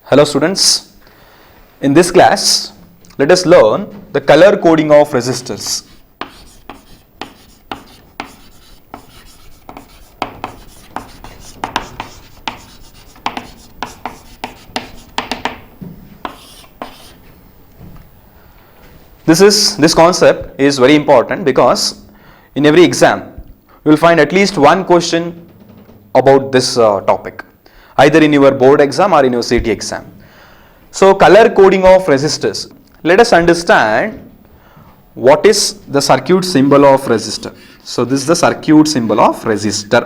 Hello students, in this class let us learn the color coding of resistors. This concept is very important because in every exam you will find at least one question about this topic, either in your board exam or in your CT exam. So color coding of resistors. Let us understand what is the circuit symbol of resistor. So this is the circuit symbol of resistor.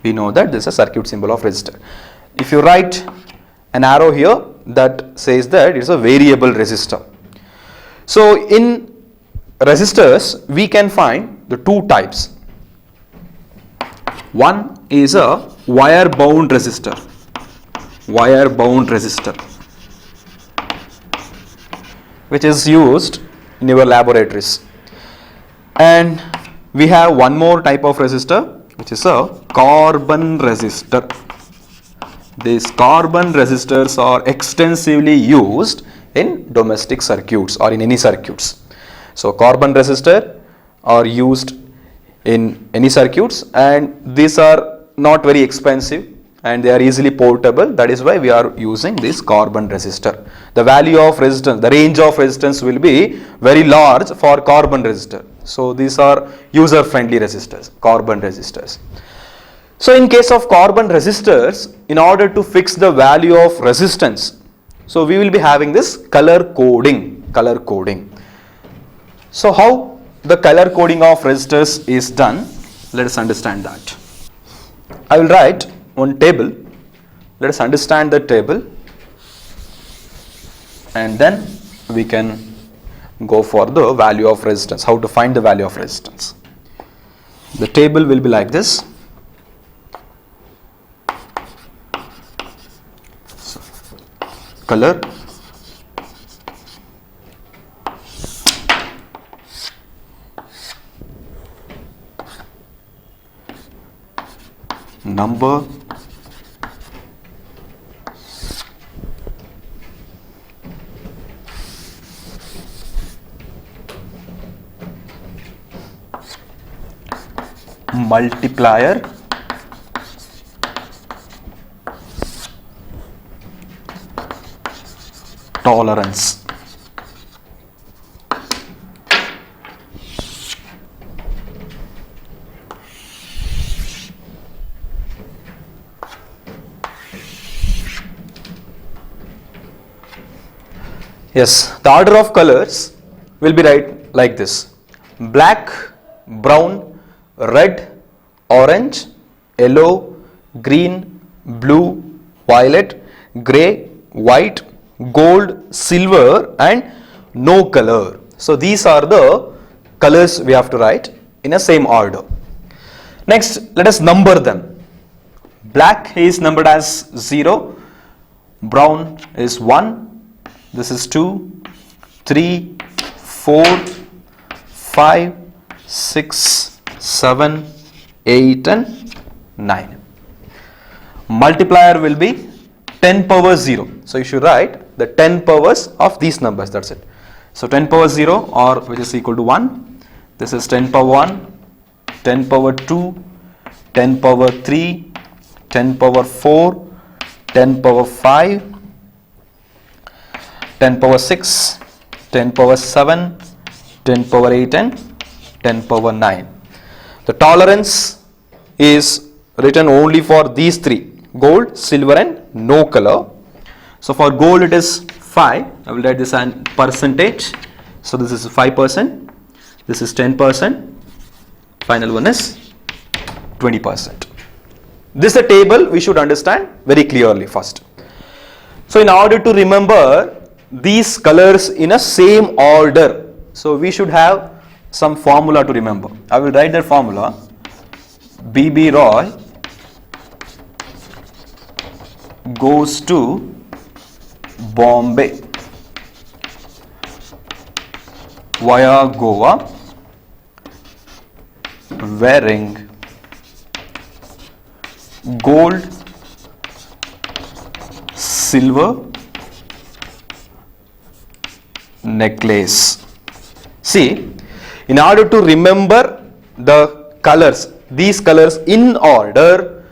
We know that this is a circuit symbol of resistor. If you write an arrow here that says that it is a variable resistor. So in resistors we can find the two types. One is a wire bound resistor. Wire bound resistor, which is used in your laboratories. And we have one more type of resistor, which is a carbon resistor. These carbon resistors are extensively used in domestic circuits or in any circuits. So carbon resistor are used in any circuits, and these are not very expensive and they are easily portable. That is why we are using this carbon resistor. The value of resistance, the range of resistance will be very large for carbon resistor. So these are user friendly resistors, carbon resistors. So in case of carbon resistors, in order to fix the value of resistance, so we will be having this color coding. So how the color coding of resistors is done? Let us understand that. I will write one table. Let us understand the table and then we can go for the value of resistance, how to find the value of resistance. The table will be like this. So, color, number, multiplier, tolerance. Yes, the order of colors will be like this: black, brown, red, orange, yellow, green, blue, violet, grey, white, gold, silver and no color. So these are the colors we have to write in a same order. Next, let us number them. Black is numbered as 0, brown is 1, this is 2, 3, 4, 5, 6, 7, 8 and 9. Multiplier will be 10 power 0. So you should write the 10 powers of these numbers, that's it. So 10 power 0, or which is equal to 1. This is 10 power 1, 10 power 2, 10 power 3, 10 power 4, 10 power 5, 10 power 6, 10 power 7, 10 power 8 and 10 power 9. The tolerance is written only for these three: gold, silver and no color. So for gold it is 5. I will write this in percentage. So this is 5%, this is 10%, final one is 20%. This is a table we should understand very clearly first. So in order to remember these colors in a same order, so we should have some formula to remember. I will write that formula: BB Roy goes to Bombay via Goa wearing gold silver necklace. See, in order to remember the colors, these colors in order,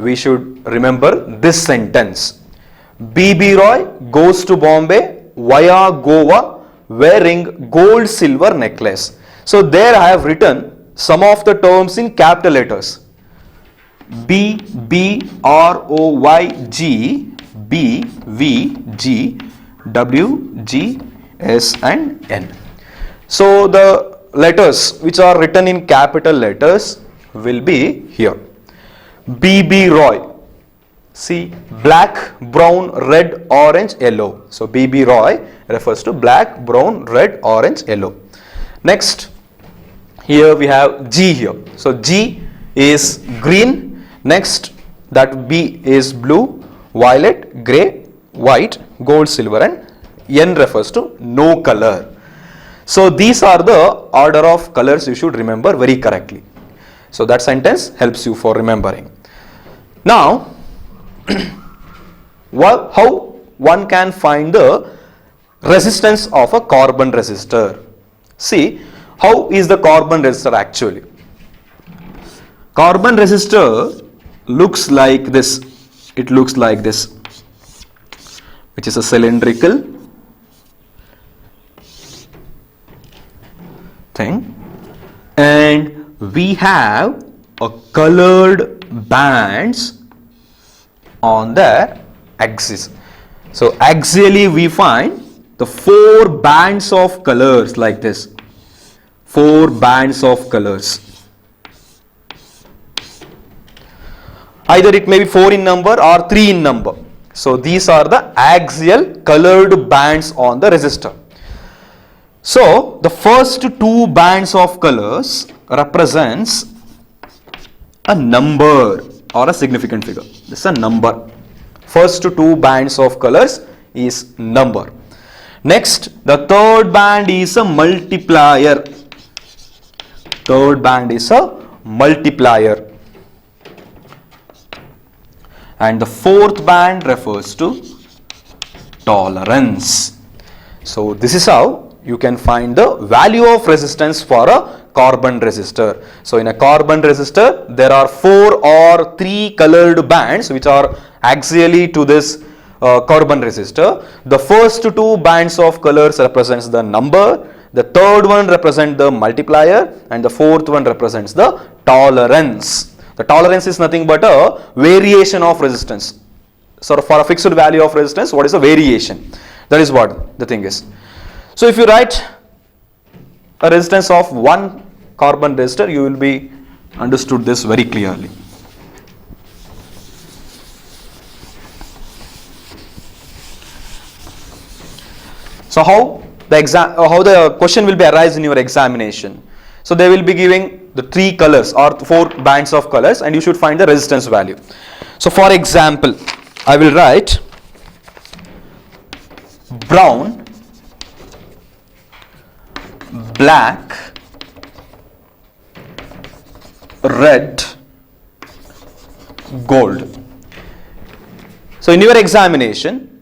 we should remember this sentence. B.B. Roy goes to Bombay via Goa wearing gold silver necklace. So there I have written some of the terms in capital letters. B, B, R, O, Y, G, B, V, G, W, G, S and N. So the letters which are written in capital letters will be here. B.B. Roy. See, black, brown, red, orange, yellow. So B.B. Roy refers to black, brown, red, orange, yellow. Next, here we have G here. So G is green. Next, that B is blue, violet, grey, white, gold, silver and N refers to no color. So these are the order of colors you should remember very correctly. So that sentence helps you for remembering. Now, how one can find the resistance of a carbon resistor? See, how is the carbon resistor actually? Carbon resistor looks like this. It looks like this, which is a cylindrical thing, and we have a colored bands on the axis. So axially we find the 4 bands of colors like this. 4 bands of colors. Either it may be 4 in number or 3 in number. So these are the axial colored bands on the resistor. So the first 2 bands of colors represents a number or a significant figure. This is a number. First 2 bands of colors is number. Next, the third band is a multiplier. Third band is a multiplier. And the fourth band refers to tolerance. So this is how you can find the value of resistance for a carbon resistor. So in a carbon resistor, there are 4 or 3 colored bands which are axially to this carbon resistor. The first 2 bands of colors represents the number, the third one represents the multiplier, and the fourth one represents the tolerance. The tolerance is nothing but a variation of resistance. So for a fixed value of resistance, what is a variation? That is what the thing is. So if you write a resistance of 1 carbon resistor, you will be understood this very clearly. So how the question will be arise in your examination? So they will be giving the 3 colors or 4 bands of colors, and you should find the resistance value. So for example, I will write brown, black, red, gold. So in your examination,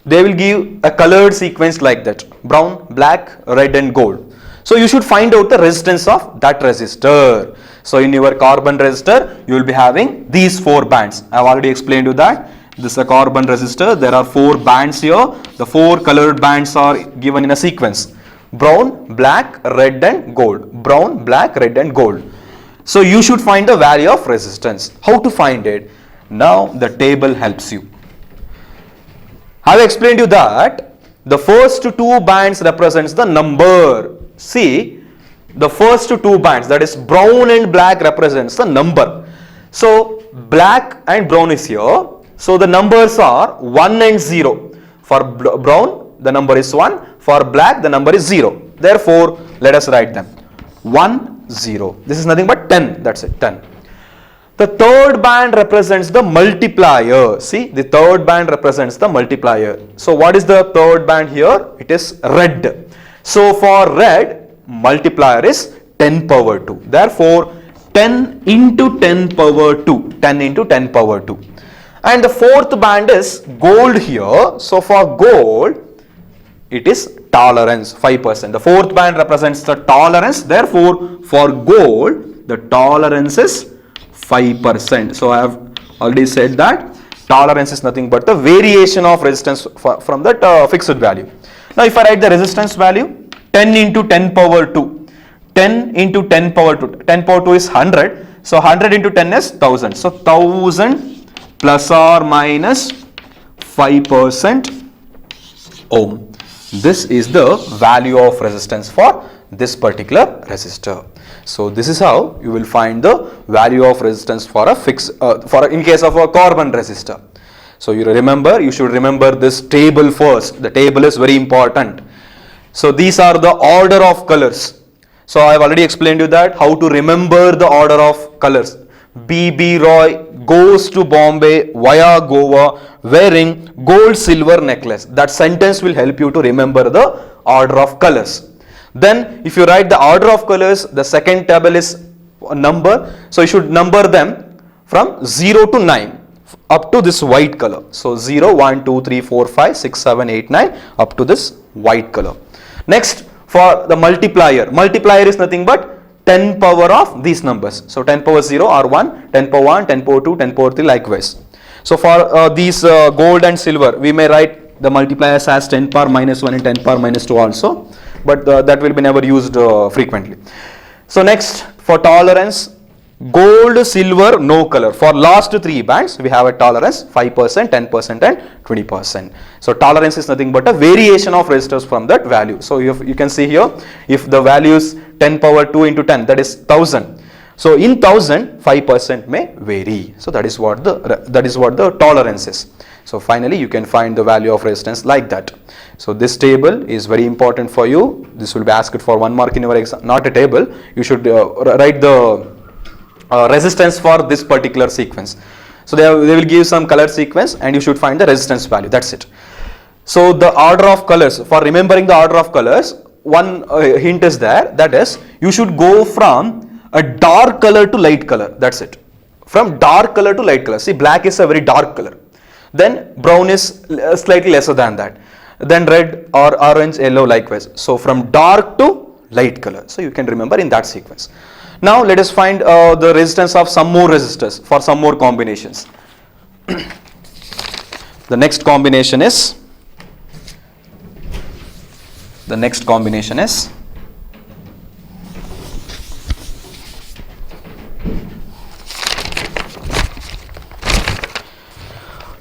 they will give a colored sequence like that: brown, black, red and gold. So you should find out the resistance of that resistor. So in your carbon resistor, you will be having these 4 bands. I have already explained you that. This is a carbon resistor. There are 4 bands here. The 4 colored bands are given in a sequence: brown, black, red and gold. Brown, black, red and gold. So you should find the value of resistance. How to find it? Now the table helps you. I have explained you that the first 2 bands represents the number. See, the first 2 bands, that is brown and black, represents the number. So black and brown is here. So the numbers are 1 and 0. For brown, the number is 1. For black, the number is 0. Therefore, let us write them. 1, 0. This is nothing but 10. That's it, 10. The third band represents the multiplier. See, the third band represents the multiplier. So what is the third band here? It is red. So for red, multiplier is 10 power 2. Therefore, 10 into 10 power 2. 10 into 10 power 2. And the fourth band is gold here. So for gold, it is tolerance 5%. The fourth band represents the tolerance. Therefore, for gold, the tolerance is 5%. So I have already said that tolerance is nothing but the variation of resistance from that fixed value. Now, if I write the resistance value, 10 into 10 power 2. 10 into 10 power 2. 10 power 2 is 100. So 100 into 10 is 1000. So 1000 plus or minus 5% ohm. This is the value of resistance for this particular resistor. So this is how you will find the value of resistance for a in case of a carbon resistor. So you should remember this table first. The table is very important. So these are the order of colors. So I have already explained you that how to remember the order of colors. B.B. Roy goes to Bombay via Goa wearing gold silver necklace. That sentence will help you to remember the order of colors. Then if you write the order of colors, the second table is a number. So you should number them from 0 to 9 up to this white color. So 0, 1, 2, 3, 4, 5, 6, 7, 8, 9 up to this white color. Next, for the multiplier is nothing but 10 power of these numbers. So 10 power 0 are 1, 10 power 1, 10 power 2, 10 power 3 likewise. So for these gold and silver, we may write the multipliers as 10 power minus 1 and 10 power minus 2 also, but that will be never used frequently. So next, for tolerance, gold, silver, no color. For last three bands, we have a tolerance 5%, 10% and 20%. So tolerance is nothing but a variation of resistors from that value. So you can see here, if the value is 10 power 2 into 10, that is 1000. So in 1000, 5% may vary. So that is what the tolerance is. So finally, you can find the value of resistance like that. So this table is very important for you. This will be asked for 1 mark in your exam. Not a table. You should write the resistance for this particular sequence. So they will give some color sequence and you should find the resistance value. That's it. So the order of colors, for remembering the order of colors, one hint is there, that is, you should go from a dark color to light color. That's it. From dark color to light color. See, black is a very dark color. Then brown is slightly lesser than that. Then red or orange, yellow likewise. So from dark to light color. So you can remember in that sequence. Now let us find the resistance of some more resistors for some more combinations. The next combination is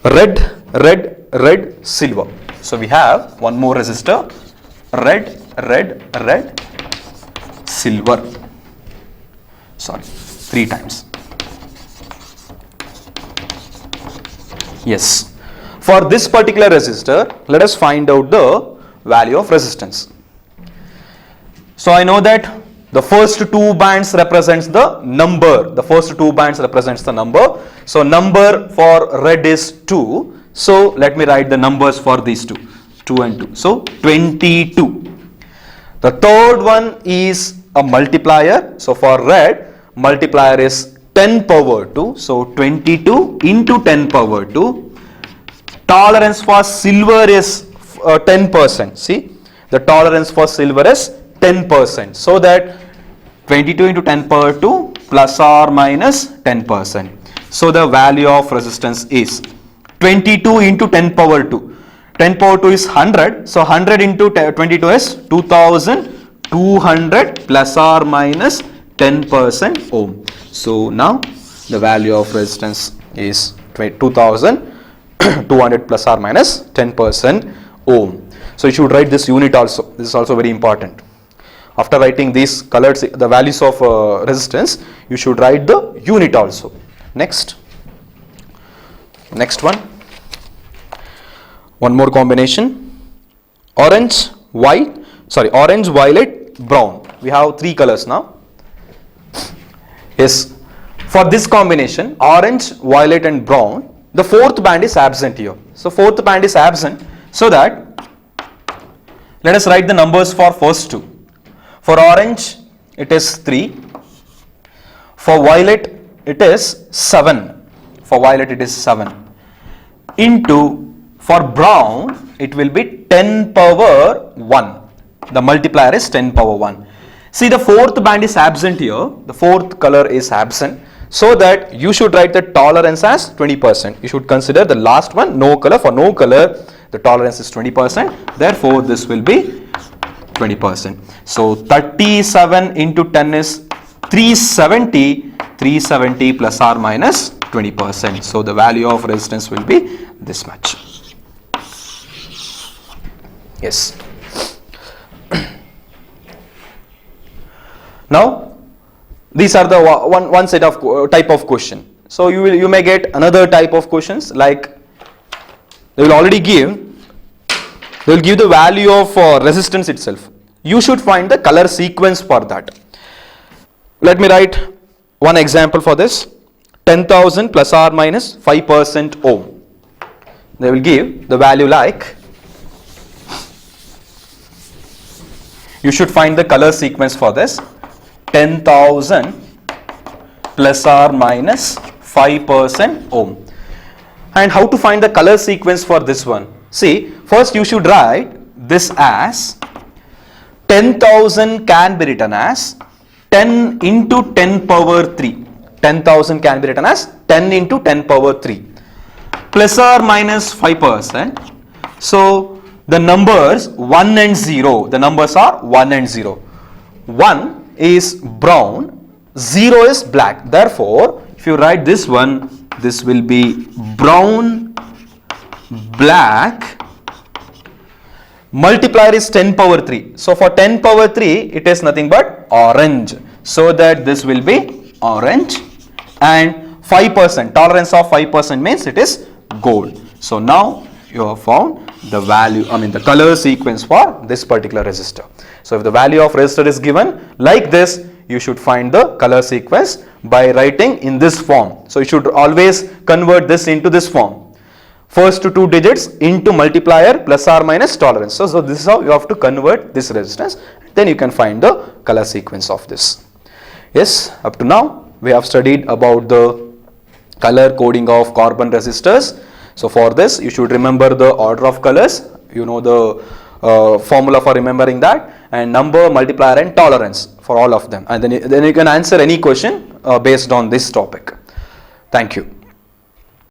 red, silver. So we have one more resistor, red, silver. Sorry, 3 times. Yes. For this particular resistor, let us find out the value of resistance. So I know that the first 2 bands represents the number. So number for red is 2. So let me write the numbers for these 2 and 2. So 22. The third one is a multiplier. So for red, multiplier is 10 power 2. So 22 into 10 power 2. Tolerance for silver is 10%. See, the tolerance for silver is 10%. So that 22 into 10 power 2 plus or minus 10%. So the value of resistance is 22 into 10 power 2. 10 power 2 is 100. So 100 into 22 is 2200 plus or minus 10% ohm. So now the value of resistance is 2200 plus or minus 10% ohm. So you should write this unit also. This is also very important. After writing these colored the values of resistance, you should write the unit also. Next one. One more combination. Orange, violet, brown. We have 3 colors now. Yes. For this combination, orange, violet and brown, the fourth band is absent here. So fourth band is absent. So that let us write the numbers for first 2. For orange, it is 3. For violet, it is 7. into, for brown, it will be 10 power 1. The multiplier is 10 power 1. See, the fourth band is absent here. The fourth color is absent. So that you should write the tolerance as 20%. You should consider the last one, no color. For no color, the tolerance is 20%. Therefore, this will be 20%. So 37 into 10 is 370. 370 plus or minus 20%. So the value of resistance will be this much. Yes. Now, these are the one set of type of question. So you may get another type of questions, like they will give the value of resistance itself. You should find the color sequence for that. Let me write one example for this. 10,000 plus or minus 5% ohm. They will give the value like, you should find the color sequence for this. 10,000 plus or minus 5% ohm. And how to find the color sequence for this one? See, first you should write this as 10,000 can be written as 10 into 10 power 3. 10,000 can be written as 10 into 10 power 3 plus or minus 5%. So the numbers 1 and 0, the numbers are 1 and 0. 1 is brown, 0 is black. Therefore, if you write this one, this will be brown, black. Multiplier is 10 power 3. So for 10 power 3, it is nothing but orange. So that this will be orange. And 5%, tolerance of 5% means it is gold. So now you have found the value, the color sequence for this particular resistor. So if the value of resistor is given like this, you should find the color sequence by writing in this form. So you should always convert this into this form. First two digits into multiplier plus or minus tolerance. So this is how you have to convert this resistance. Then you can find the color sequence of this. Yes, up to now we have studied about the color coding of carbon resistors. So for this, you should remember the order of colors. You know the formula for remembering that, and number, multiplier and tolerance for all of them. And then you can answer any question based on this topic. Thank you.